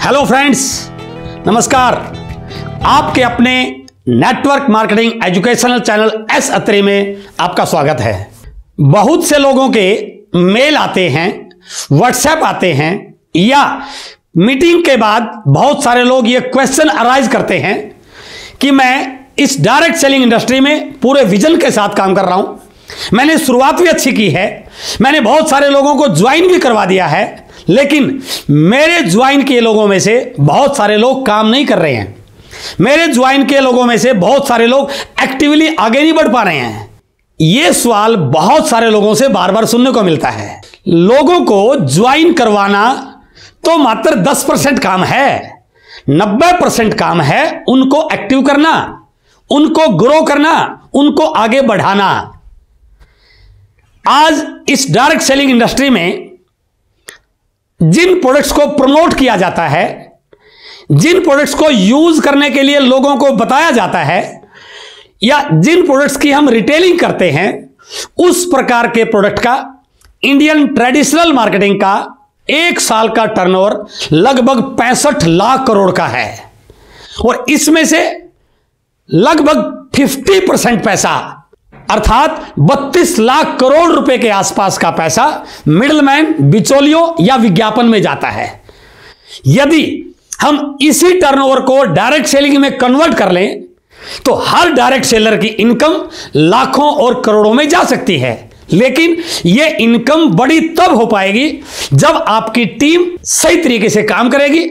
Hello friends, नमस्कार। आपके अपने network marketing educational channel S Atri में आपका स्वागत है। बहुत से लोगों के मेल आते हैं, व्हाट्सएप आते हैं या मीटिंग के बाद बहुत सारे लोग ये क्वेश्चन अराइज करते हैं कि मैं इस डायरेक्ट सेलिंग इंडस्ट्री में पूरे विजन के साथ काम कर रहा हूं, मैंने शुरुआत भी अच्छी की है, मैंने बहुत सारे लोगों को ज्वाइन भी करवा दिया है, लेकिन मेरे ज्वाइन किए लोगों में से बहुत सारे लोग काम नहीं कर रहे हैं। मेरे ज्वाइन किए लोगों में से बहुत सारे लोग एक्टिवली आगे नहीं बढ़ पा रहे हैं। यह सवाल बहुत सारे लोगों से बार बार सुनने को मिलता है। लोगों को ज्वाइन करवाना तो मात्र 10% काम है, 90% काम है उनको एक्टिव करना, उनको ग्रो करना, उनको आगे बढ़ाना। आज इस डायरेक्ट सेलिंग इंडस्ट्री में जिन प्रोडक्ट्स को प्रमोट किया जाता है, जिन प्रोडक्ट्स को यूज करने के लिए लोगों को बताया जाता है, या जिन प्रोडक्ट्स की हम रिटेलिंग करते हैं, उस प्रकार के प्रोडक्ट का इंडियन ट्रेडिशनल मार्केटिंग का 1 साल का टर्नओवर लगभग 65 लाख करोड़ का है और इसमें से लगभग 50% पैसा अर्थात 32 लाख करोड़ रुपए के आसपास का पैसा मिडलमैन, बिचौलियों या विज्ञापन में जाता है। यदि हम इसी टर्नओवर को डायरेक्ट सेलिंग में कन्वर्ट कर लें तो हर डायरेक्ट सेलर की इनकम लाखों और करोड़ों में जा सकती है, लेकिन यह इनकम बड़ी तब हो पाएगी जब आपकी टीम सही तरीके से काम करेगी,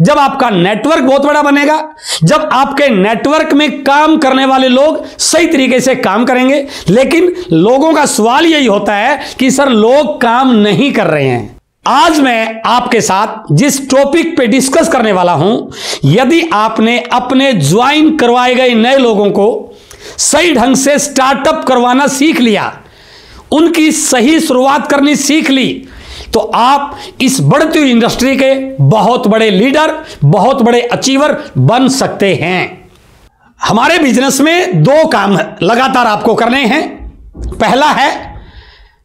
जब आपका नेटवर्क बहुत बड़ा बनेगा, जब आपके नेटवर्क में काम करने वाले लोग सही तरीके से काम करेंगे। लेकिन लोगों का सवाल यही होता है कि सर लोग काम नहीं कर रहे हैं। आज मैं आपके साथ जिस टॉपिक पे डिस्कस करने वाला हूं, यदि आपने अपने ज्वाइन करवाए गए नए लोगों को सही ढंग से स्टार्टअप करवाना सीख लिया, उनकी सही शुरुआत करनी सीख ली, तो आप इस बढ़ती हुई इंडस्ट्री के बहुत बड़े लीडर, बहुत बड़े अचीवर बन सकते हैं। हमारे बिजनेस में 2 काम लगातार आपको करने हैं। पहला है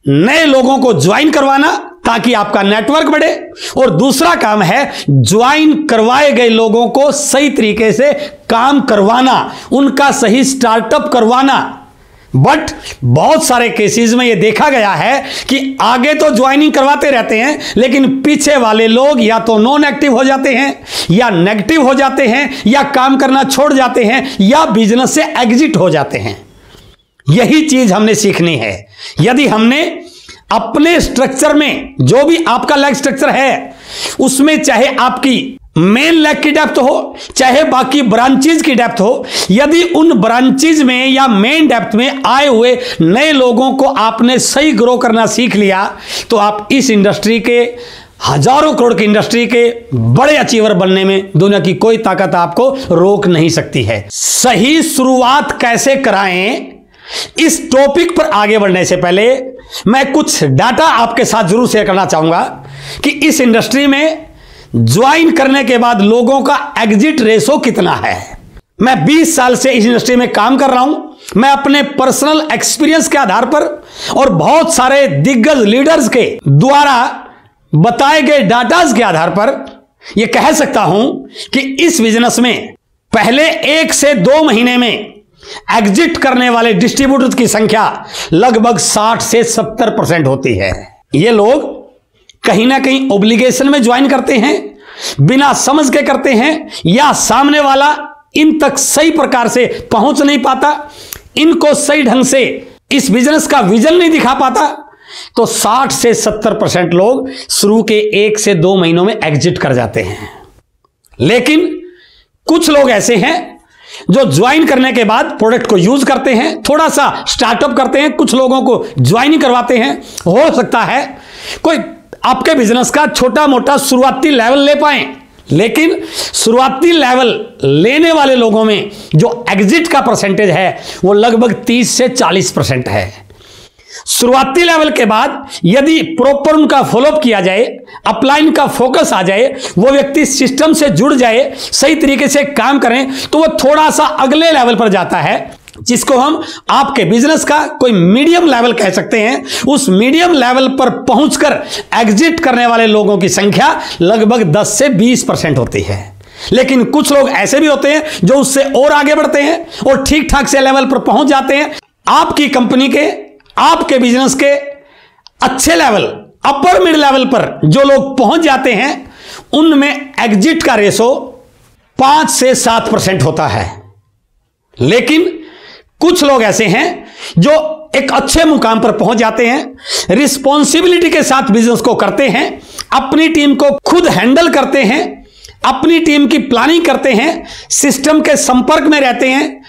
नए लोगों को ज्वाइन करवाना ताकि आपका नेटवर्क बढ़े, और दूसरा काम है ज्वाइन करवाए गए लोगों को सही तरीके से काम करवाना, उनका सही स्टार्टअप करवाना। बट बहुत सारे केसेस में यह देखा गया है कि आगे तो ज्वाइनिंग करवाते रहते हैं, लेकिन पीछे वाले लोग या तो नॉन एक्टिव हो जाते हैं, या नेगेटिव हो जाते हैं, या काम करना छोड़ जाते हैं, या बिजनेस से एग्जिट हो जाते हैं। यही चीज हमने सीखनी है। यदि हमने अपने स्ट्रक्चर में जो भी आपका लेग स्ट्रक्चर है, उसमें चाहे आपकी मेन लेग की डेप्थ हो, चाहे बाकी ब्रांचेज की डेप्थ हो, यदि उन ब्रांचेज में या मेन डेप्थ में आए हुए नए लोगों को आपने सही ग्रो करना सीख लिया, तो आप इस इंडस्ट्री के हजारों करोड़ की इंडस्ट्री के बड़े अचीवर बनने में दुनिया की कोई ताकत आपको रोक नहीं सकती है। सही शुरुआत कैसे कराएं, इस टॉपिक पर आगे बढ़ने से पहले मैं कुछ डाटा आपके साथ जरूर शेयर करना चाहूंगा कि इस इंडस्ट्री में ज्वाइन करने के बाद लोगों का एग्जिट रेशो कितना है। मैं 20 साल से इस इंडस्ट्री में काम कर रहा हूं। मैं अपने पर्सनल एक्सपीरियंस के आधार पर और बहुत सारे दिग्गज लीडर्स के द्वारा बताए गए डाटाज के आधार पर यह कह सकता हूं कि इस बिजनेस में पहले 1 से 2 महीने में एग्जिट करने वाले डिस्ट्रीब्यूटर्स की संख्या लगभग 60 से 70% होती है। ये लोग कहीं ना कहीं ऑब्लिगेशन में ज्वाइन करते हैं, बिना समझ के करते हैं, या सामने वाला इन तक सही प्रकार से पहुंच नहीं पाता, इनको सही ढंग से इस बिजनेस का विजन नहीं दिखा पाता, तो 60 से 70% लोग शुरू के 1 से 2 महीनों में एग्जिट कर जाते हैं। लेकिन कुछ लोग ऐसे हैं जो ज्वाइन करने के बाद प्रोडक्ट को यूज करते हैं, थोड़ा सा स्टार्टअप करते हैं, कुछ लोगों को ज्वाइन करवाते हैं। हो सकता है कोई आपके बिजनेस का छोटा मोटा शुरुआती लेवल ले पाए, लेकिन शुरुआती लेवल लेने वाले लोगों में जो एग्जिट का परसेंटेज है वो लगभग 30 से 40% है। शुरुआती लेवल के बाद यदि प्रॉपर उनका फॉलोअप किया जाए, अपलाइन का फोकस आ जाए, वो व्यक्ति सिस्टम से जुड़ जाए, सही तरीके से काम करें, तो वो थोड़ा सा अगले लेवल पर जाता है। जिसको हम आपके बिजनेस का कोई मीडियम लेवल कह सकते हैं, उस मीडियम लेवल पर पहुंचकर एग्जिट करने वाले लोगों की संख्या लगभग 10 से 20% होती है। लेकिन कुछ लोग ऐसे भी होते हैं जो उससे और आगे बढ़ते हैं और ठीक ठाक से लेवल पर पहुंच जाते हैं। आपकी कंपनी के, आपके बिजनेस के अच्छे लेवल, अपर मिड लेवल पर जो लोग पहुंच जाते हैं, उनमें एग्जिट का रेशो 5 से 7% होता है। लेकिन कुछ लोग ऐसे हैं जो एक अच्छे मुकाम पर पहुंच जाते हैं, रिस्पॉन्सिबिलिटी के साथ बिजनेस को करते हैं, अपनी टीम को खुद हैंडल करते हैं, अपनी टीम की प्लानिंग करते हैं, सिस्टम के संपर्क में रहते हैं।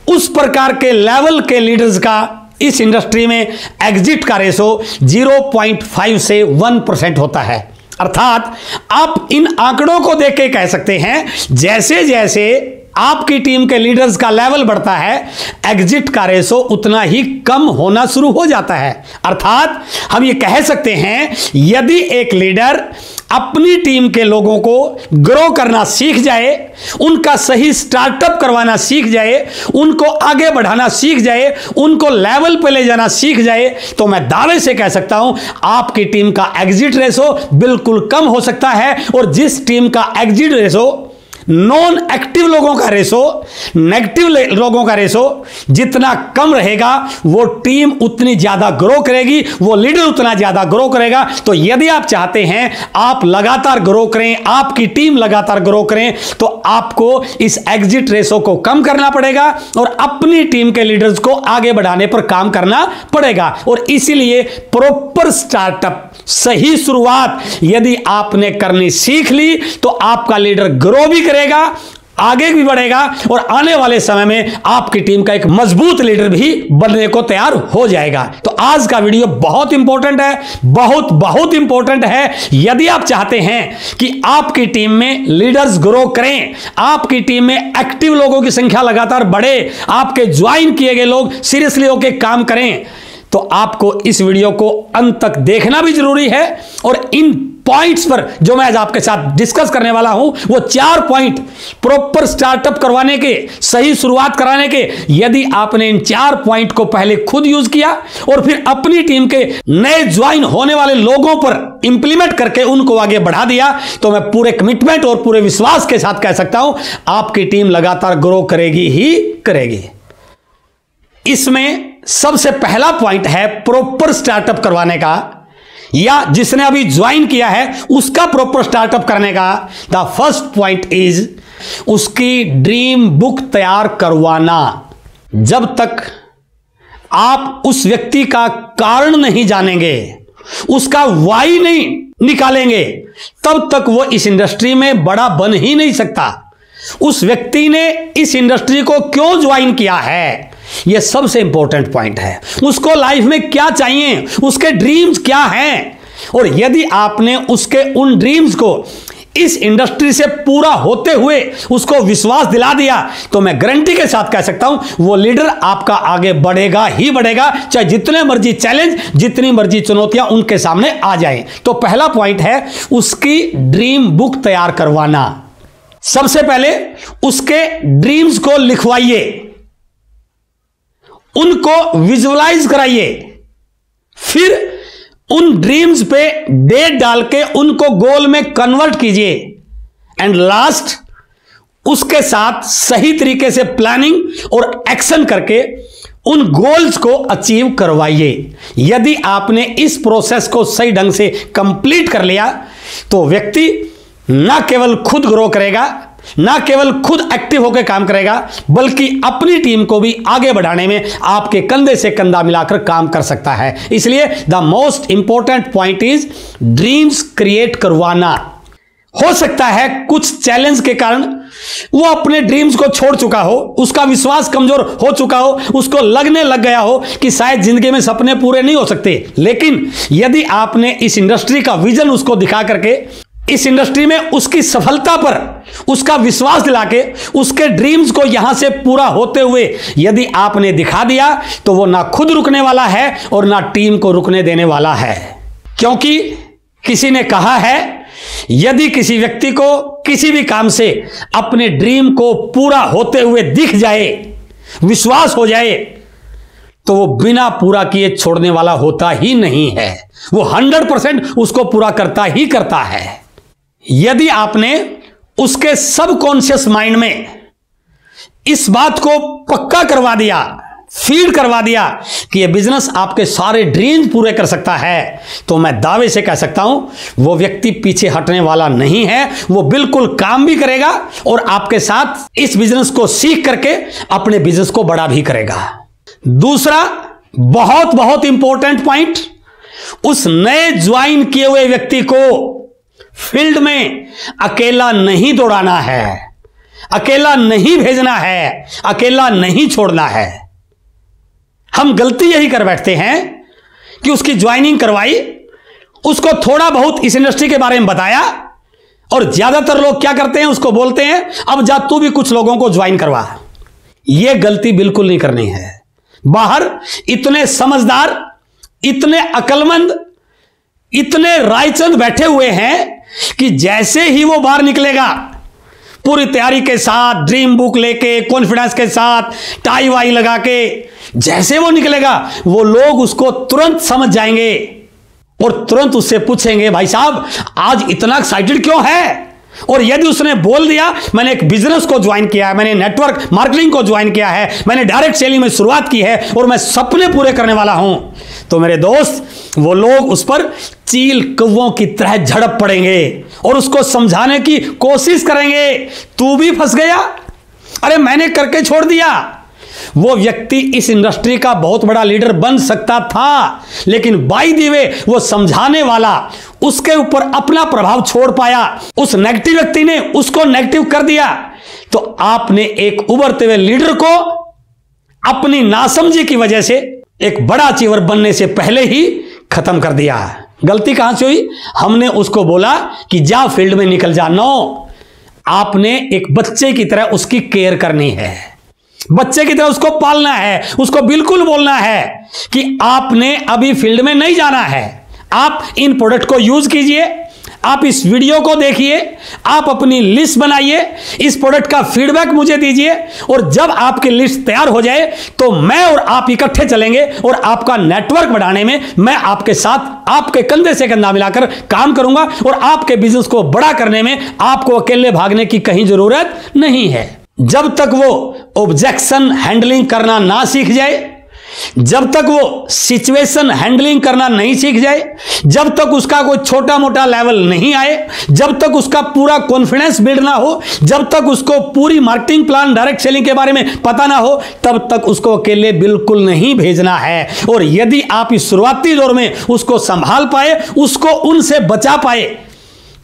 उस प्रकार के लेवल के लीडर्स का इस इंडस्ट्री में एग्जिट का रेशो 0.5 से 1% होता है। अर्थात आप इन आंकड़ों को देख के कह सकते हैं, जैसे जैसे आपकी टीम के लीडर्स का लेवल बढ़ता है, एग्जिट का रेशो उतना ही कम होना शुरू हो जाता है। अर्थात हम ये कह सकते हैं, यदि एक लीडर अपनी टीम के लोगों को ग्रो करना सीख जाए, उनका सही स्टार्टअप करवाना सीख जाए, उनको आगे बढ़ाना सीख जाए, उनको लेवल पे ले जाना सीख जाए, तो मैं दावे से कह सकता हूं आपकी टीम का एग्जिट रेशो बिल्कुल कम हो सकता है। और जिस टीम का एग्जिट रेशो, नॉन एक्टिव लोगों का रेशो, नेगेटिव लोगों का रेशो जितना कम रहेगा, वो टीम उतनी ज्यादा ग्रो करेगी, वो लीडर उतना ज्यादा ग्रो करेगा। तो यदि आप चाहते हैं आप लगातार ग्रो करें, आपकी टीम लगातार ग्रो करें, तो आपको इस एग्जिट रेशो को कम करना पड़ेगा और अपनी टीम के लीडर्स को आगे बढ़ाने पर काम करना पड़ेगा। और इसीलिए प्रॉपर स्टार्टअप, सही शुरुआत यदि आपने करनी सीख ली, तो आपका लीडर ग्रो भी करेगा, आगे भी बढ़ेगा और आने वाले समय में आपकी टीम का एक मजबूत लीडर भी बनने को तैयार हो जाएगा। तो आज का वीडियो बहुत इंपॉर्टेंट है, बहुत बहुत इंपॉर्टेंट है। यदि आप चाहते हैं कि आपकी टीम में लीडर्स ग्रो करें, आपकी टीम में एक्टिव लोगों की संख्या लगातार बढ़े, आपके ज्वाइन किए गए लोग सीरियसली होकर काम करें, तो आपको इस वीडियो को अंत तक देखना भी जरूरी है। और इन पॉइंट्स पर जो मैं आज आपके साथ डिस्कस करने वाला हूं, वो 4 पॉइंट प्रॉपर स्टार्टअप करवाने के, सही शुरुआत कराने के, यदि आपने इन 4 पॉइंट को पहले खुद यूज किया और फिर अपनी टीम के नए ज्वाइन होने वाले लोगों पर इंप्लीमेंट करके उनको आगे बढ़ा दिया, तो मैं पूरे कमिटमेंट और पूरे विश्वास के साथ कह सकता हूं आपकी टीम लगातार ग्रो करेगी ही करेगी। इसमें सबसे पहला पॉइंट है प्रॉपर स्टार्टअप करवाने का, या जिसने अभी ज्वाइन किया है उसका प्रॉपर स्टार्टअप करने का। द फर्स्ट पॉइंट इज उसकी ड्रीम बुक तैयार करवाना। जब तक आप उस व्यक्ति का कारण नहीं जानेंगे, उसका वाई नहीं निकालेंगे, तब तक वो इस इंडस्ट्री में बड़ा बन ही नहीं सकता। उस व्यक्ति ने इस इंडस्ट्री को क्यों ज्वाइन किया है, यह सबसे इंपॉर्टेंट पॉइंट है। उसको लाइफ में क्या चाहिए, उसके ड्रीम्स क्या हैं, और यदि आपने उसके उन ड्रीम्स को इस इंडस्ट्री से पूरा होते हुए उसको विश्वास दिला दिया, तो मैं गारंटी के साथ कह सकता हूं वो लीडर आपका आगे बढ़ेगा ही बढ़ेगा, चाहे जितने मर्जी चैलेंज, जितनी मर्जी चुनौतियां उनके सामने आ जाएं। तो पहला पॉइंट है उसकी ड्रीम बुक तैयार करवाना। सबसे पहले उसके ड्रीम्स को लिखवाइए, उनको विजुअलाइज कराइए, फिर उन ड्रीम्स पे डेट डाल के उनको गोल में कन्वर्ट कीजिए, एंड लास्ट उसके साथ सही तरीके से प्लानिंग और एक्शन करके उन गोल्स को अचीव करवाइए। यदि आपने इस प्रोसेस को सही ढंग से कंप्लीट कर लिया, तो व्यक्ति ना केवल खुद ग्रो करेगा, ना केवल खुद एक्टिव होकर काम करेगा, बल्कि अपनी टीम को भी आगे बढ़ाने में आपके कंधे से कंधा मिलाकर काम कर सकता है। इसलिए the most important point is dreams create करवाना। हो सकता है कुछ चैलेंज के कारण वो अपने ड्रीम्स को छोड़ चुका हो, उसका विश्वास कमजोर हो चुका हो, उसको लगने लग गया हो कि शायद जिंदगी में सपने पूरे नहीं हो सकते। लेकिन यदि आपने इस इंडस्ट्री का विजन उसको दिखा करके, इस इंडस्ट्री में उसकी सफलता पर उसका विश्वास दिला के, उसके ड्रीम्स को यहां से पूरा होते हुए यदि आपने दिखा दिया, तो वो ना खुद रुकने वाला है और ना टीम को रुकने देने वाला है। क्योंकि किसी ने कहा है, यदि किसी व्यक्ति को किसी भी काम से अपने ड्रीम को पूरा होते हुए दिख जाए, विश्वास हो जाए तो वो बिना पूरा किए छोड़ने वाला होता ही नहीं है। वो 100% उसको पूरा करता ही करता है। यदि आपने उसके सबकॉन्शियस माइंड में इस बात को पक्का करवा दिया, फीड करवा दिया कि ये बिजनेस आपके सारे ड्रीम्स पूरे कर सकता है, तो मैं दावे से कह सकता हूं वो व्यक्ति पीछे हटने वाला नहीं है। वो बिल्कुल काम भी करेगा और आपके साथ इस बिजनेस को सीख करके अपने बिजनेस को बड़ा भी करेगा। दूसरा बहुत बहुत इंपॉर्टेंट पॉइंट, उस नए ज्वाइन किए हुए व्यक्ति को फील्ड में अकेला नहीं दौड़ाना है, अकेला नहीं भेजना है, अकेला नहीं छोड़ना है। हम गलती यही कर बैठते हैं कि उसकी ज्वाइनिंग करवाई, उसको थोड़ा बहुत इस इंडस्ट्री के बारे में बताया और ज्यादातर लोग क्या करते हैं, उसको बोलते हैं अब जा तू भी कुछ लोगों को ज्वाइन करवा। यह गलती बिल्कुल नहीं करनी है। बाहर इतने समझदार, इतने अक्लमंद, इतने रायचंद बैठे हुए हैं कि जैसे ही वो बाहर निकलेगा पूरी तैयारी के साथ, ड्रीम बुक लेके, कॉन्फिडेंस के साथ, टाई वाई लगा के जैसे वो निकलेगा, वो लोग उसको तुरंत समझ जाएंगे और तुरंत उससे पूछेंगे भाई साहब आज इतना एक्साइटेड क्यों है। और यदि उसने बोल दिया मैंने एक बिजनेस को ज्वाइन किया है, मैंने नेटवर्क मार्केटिंग को ज्वाइन किया है, मैंने डायरेक्ट सेलिंग में शुरुआत की है और मैं सपने पूरे करने वाला हूं, तो मेरे दोस्त वो लोग उस पर चील कौवों की तरह झड़प पड़ेंगे और उसको समझाने की कोशिश करेंगे तू भी फंस गया, अरे मैंने करके छोड़ दिया। वो व्यक्ति इस इंडस्ट्री का बहुत बड़ा लीडर बन सकता था, लेकिन बाय द वे वो समझाने वाला उसके ऊपर अपना प्रभाव छोड़ पाया, उस नेगेटिव व्यक्ति ने उसको नेगेटिव कर दिया। तो आपने एक उभरते हुए लीडर को अपनी नासमझी की वजह से एक बड़ा अचीवर बनने से पहले ही खत्म कर दिया। गलती कहां से हुई, हमने उसको बोला कि जा फील्ड में निकल जा। नो, आपने एक बच्चे की तरह उसकी केयर करनी है, बच्चे की तरह उसको पालना है, उसको बिल्कुल बोलना है कि आपने अभी फील्ड में नहीं जाना है, आप इन प्रोडक्ट को यूज कीजिए, आप इस वीडियो को देखिए, आप अपनी लिस्ट बनाइए, इस प्रोडक्ट का फीडबैक मुझे दीजिए और जब आपकी लिस्ट तैयार हो जाए तो मैं और आप इकट्ठे चलेंगे और आपका नेटवर्क बढ़ाने में मैं आपके साथ, आपके कंधे से कंधा मिलाकर काम करूंगा और आपके बिजनेस को बड़ा करने में आपको अकेले भागने की कहीं जरूरत नहीं है। जब तक वो ऑब्जेक्शन हैंडलिंग करना ना सीख जाए, जब तक वो सिचुएशन हैंडलिंग करना नहीं सीख जाए, जब तक उसका कोई छोटा मोटा लेवल नहीं आए, जब तक उसका पूरा कॉन्फिडेंस बिल्ड ना हो, जब तक उसको पूरी मार्केटिंग प्लान, डायरेक्ट सेलिंग के बारे में पता ना हो, तब तक उसको अकेले बिल्कुल नहीं भेजना है। और यदि आप इस शुरुआती दौर में उसको संभाल पाए, उसको उनसे बचा पाए,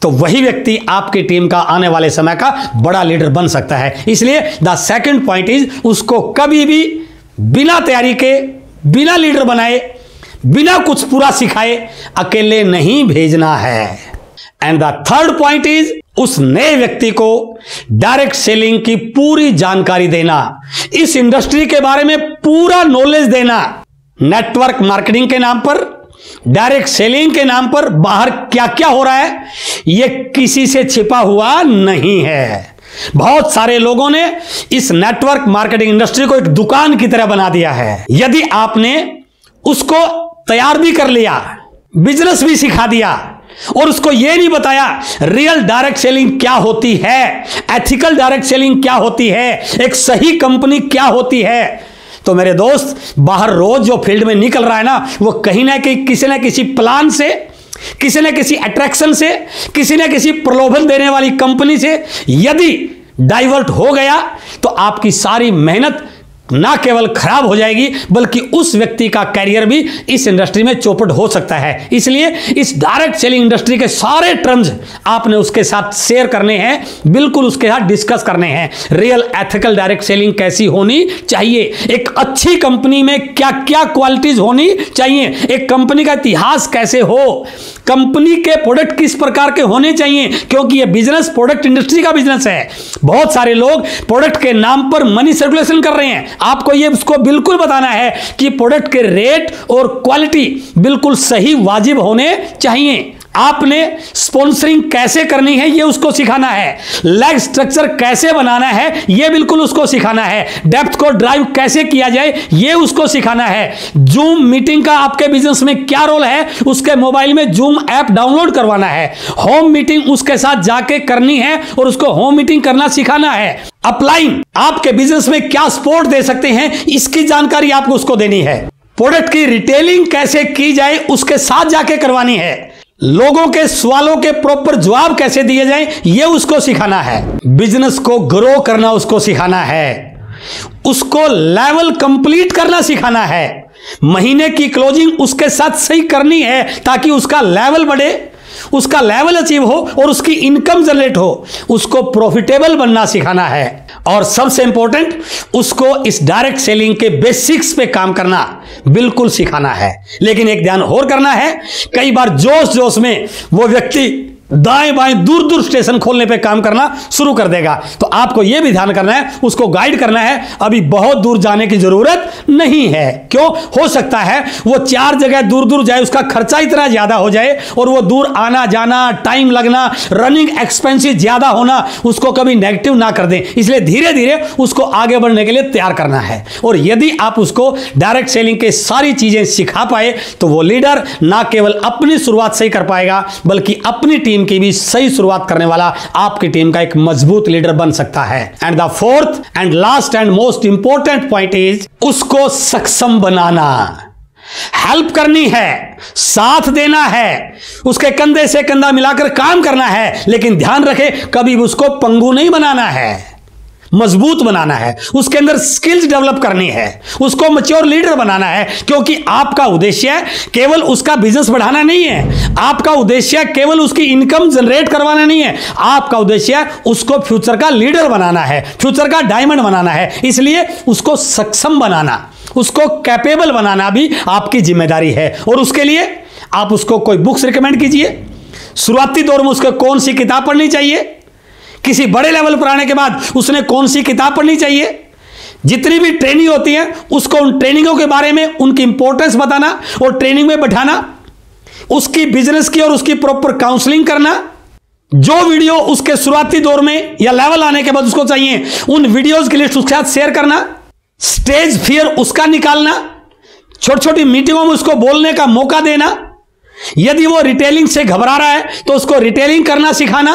तो वही व्यक्ति आपकी टीम का आने वाले समय का बड़ा लीडर बन सकता है। इसलिए द सेकंड पॉइंट इज, उसको कभी भी बिना तैयारी के, बिना लीडर बनाए, बिना कुछ पूरा सिखाए अकेले नहीं भेजना है। And the third point is, उस नए व्यक्ति को डायरेक्ट सेलिंग की पूरी जानकारी देना, इस इंडस्ट्री के बारे में पूरा नॉलेज देना। नेटवर्क मार्केटिंग के नाम पर, डायरेक्ट सेलिंग के नाम पर बाहर क्या क्या हो रहा है यह किसी से छिपा हुआ नहीं है। बहुत सारे लोगों ने इस नेटवर्क मार्केटिंग इंडस्ट्री को एक दुकान की तरह बना दिया है। यदि आपने उसको तैयार भी कर लिया, बिजनेस भी सिखा दिया और उसको यह नहीं बताया रियल डायरेक्ट सेलिंग क्या होती है, एथिकल डायरेक्ट सेलिंग क्या होती है, एक सही कंपनी क्या होती है, तो मेरे दोस्त बाहर रोज जो फील्ड में निकल रहा है ना, वो कहीं ना कहीं किसी ना किसी प्लान से, किसी न किसी अट्रैक्शन से, किसी न किसी प्रलोभन देने वाली कंपनी से यदि डाइवर्ट हो गया तो आपकी सारी मेहनत ना केवल खराब हो जाएगी बल्कि उस व्यक्ति का कैरियर भी इस इंडस्ट्री में चौपट हो सकता है। इसलिए इस डायरेक्ट सेलिंग इंडस्ट्री के सारे टर्म्स आपने उसके साथ शेयर करने हैं, बिल्कुल उसके साथ डिस्कस करने हैं। रियल एथिकल डायरेक्ट सेलिंग कैसी होनी चाहिए, एक अच्छी कंपनी में क्या क्या क्वालिटीज होनी चाहिए, एक कंपनी का इतिहास कैसे हो, कंपनी के प्रोडक्ट किस प्रकार के होने चाहिए, क्योंकि यह बिजनेस प्रोडक्ट इंडस्ट्री का बिजनेस है। बहुत सारे लोग प्रोडक्ट के नाम पर मनी सर्कुलेशन कर रहे हैं। आपको ये उसको बिल्कुल बताना है कि प्रोडक्ट के रेट और क्वालिटी बिल्कुल सही वाजिब होने चाहिए। आपने स्पॉन्सरिंग कैसे करनी है ये उसको सिखाना है, लेग स्ट्रक्चर कैसे बनाना है ये बिल्कुल उसको सिखाना है, डेप्थ को ड्राइव कैसे किया जाए ये उसको सिखाना है, जूम मीटिंग का आपके बिजनेस में क्या रोल है उसके मोबाइल में जूम ऐप डाउनलोड करवाना है, होम मीटिंग उसके साथ जाके करनी है और उसको होम मीटिंग करना सिखाना है, अपलाइन आपके बिजनेस में क्या सपोर्ट दे सकते हैं इसकी जानकारी आपको उसको देनी है, प्रोडक्ट की रिटेलिंग कैसे की जाए उसके साथ जाके करवानी है, लोगों के सवालों के प्रॉपर जवाब कैसे दिए जाएं ये उसको सिखाना है, बिजनेस को ग्रो करना उसको सिखाना है, उसको लेवल कंप्लीट करना सिखाना है, महीने की क्लोजिंग उसके साथ सही करनी है ताकि उसका लेवल बढ़े, उसका लेवल अचीव हो और उसकी इनकम जनरेट हो, उसको प्रॉफिटेबल बनना सिखाना है और सबसे इंपॉर्टेंट उसको इस डायरेक्ट सेलिंग के बेसिक्स पे काम करना बिल्कुल सिखाना है। लेकिन एक ध्यान और करना है, कई बार जोश जोश में वो व्यक्ति दाएं बाएं दूर दूर स्टेशन खोलने पे काम करना शुरू कर देगा, तो आपको यह भी ध्यान करना है, उसको गाइड करना है, अभी बहुत दूर जाने की जरूरत नहीं है। क्यों? हो सकता है वो 4 जगह दूर दूर जाए, उसका खर्चा इतना ज्यादा हो जाए और वो दूर आना जाना, टाइम लगना, रनिंग एक्सपेंसिव ज्यादा होना उसको कभी नेगेटिव ना कर दें। इसलिए धीरे धीरे उसको आगे बढ़ने के लिए तैयार करना है और यदि आप उसको डायरेक्ट सेलिंग के सारी चीजें सिखा पाए तो वो लीडर ना केवल अपनी शुरुआत सही कर पाएगा बल्कि अपनी टीम की भी सही शुरुआत करने वाला आपकी टीम का एक मजबूत लीडर बन सकता है। And the fourth and last and most important point is उसको सक्षम बनाना, हेल्प करनी है, साथ देना है, उसके कंधे से कंधा मिलाकर काम करना है, लेकिन ध्यान रखे कभी उसको पंगु नहीं बनाना है, मजबूत बनाना है, उसके अंदर स्किल्स डेवलप करनी है, उसको मैच्योर लीडर बनाना है, क्योंकि आपका उद्देश्य केवल उसका बिजनेस बढ़ाना नहीं है, आपका उद्देश्य केवल उसकी इनकम जनरेट करवाना नहीं है, आपका उद्देश्य उसको फ्यूचर का लीडर बनाना है, फ्यूचर का डायमंड बनाना है। इसलिए उसको सक्षम बनाना, उसको कैपेबल बनाना भी आपकी जिम्मेदारी है और उसके लिए आप उसको कोई बुक्स रिकमेंड कीजिए, शुरुआती दौर में उसको कौन सी किताब पढ़नी चाहिए, किसी बड़े लेवल पर आने के बाद उसने कौन सी किताब पढ़नी चाहिए, जितनी भी ट्रेनिंग होती है उसको उन ट्रेनिंगों के बारे में उनकी इंपॉर्टेंस बताना और ट्रेनिंग में बैठाना, उसकी बिजनेस की और उसकी प्रॉपर काउंसलिंग करना, जो वीडियो उसके शुरुआती दौर में या लेवल आने के बाद उसको चाहिए उन वीडियोस की लिस्ट उसके साथ शेयर करना, स्टेज फियर उसका निकालना, छोटी छोटी मीटिंगों में उसको बोलने का मौका देना, यदि वो रिटेलिंग से घबरा रहा है तो उसको रिटेलिंग करना सिखाना,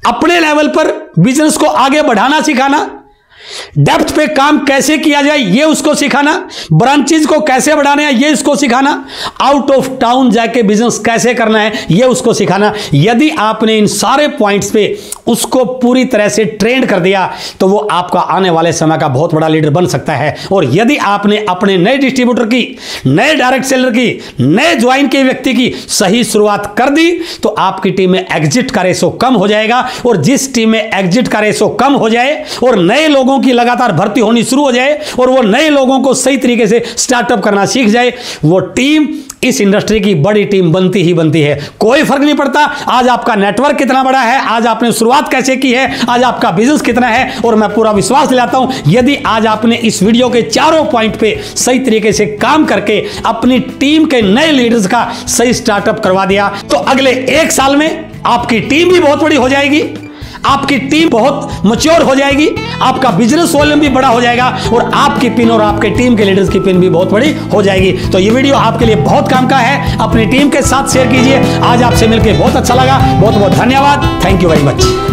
अपने लेवल पर बिजनेस को आगे बढ़ाना सिखाना, डेप्थ पे काम कैसे किया जाए ये उसको सिखाना, ब्रांचेज को कैसे बढ़ाना है ये उसको सिखाना, आउट ऑफ टाउन जाके बिजनेस कैसे करना है ये उसको सिखाना। यदि आपने इन सारे पॉइंट्स पे उसको पूरी तरह से ट्रेंड कर दिया तो वो आपका आने वाले समय का बहुत बड़ा लीडर बन सकता है। और यदि आपने अपने नए डिस्ट्रीब्यूटर की, नए डायरेक्ट सेलर की, नए ज्वाइन के व्यक्ति की सही शुरुआत कर दी तो आपकी टीम में एग्जिट का रेशो कम हो जाएगा और जिस टीम में एग्जिट का रेशो कम हो जाए और नए लोगों की लगातार भर्ती होनी शुरू हो जाए और वो नए लोगों को सही तरीके से स्टार्टअप करना सीख जाए, वो टीम इस इंडस्ट्री की बड़ी टीम बनती ही बनती है। कोई फर्क नहीं पड़ता आज आपका नेटवर्क कितना बड़ा है, आज आपने शुरुआत कैसे की है, आज आपका बिजनेस कितना है। और मैं पूरा विश्वास दिलाता हूं यदि आज आपने इस वीडियो के चारों पॉइंट पे सही तरीके से काम करके अपनी टीम के नए लीडर्स का सही स्टार्टअप करवा दिया तो अगले 1 साल में आपकी टीम भी बहुत बड़ी हो जाएगी, आपकी टीम बहुत मैच्योर हो जाएगी, आपका बिजनेस वॉल्यूम भी बड़ा हो जाएगा और आपकी पिन और आपके टीम के लीडर्स की पिन भी बहुत बड़ी हो जाएगी। तो ये वीडियो आपके लिए बहुत काम का है, अपनी टीम के साथ शेयर कीजिए। आज आपसे मिलकर बहुत अच्छा लगा, बहुत बहुत धन्यवाद, थैंक यू वेरी मच।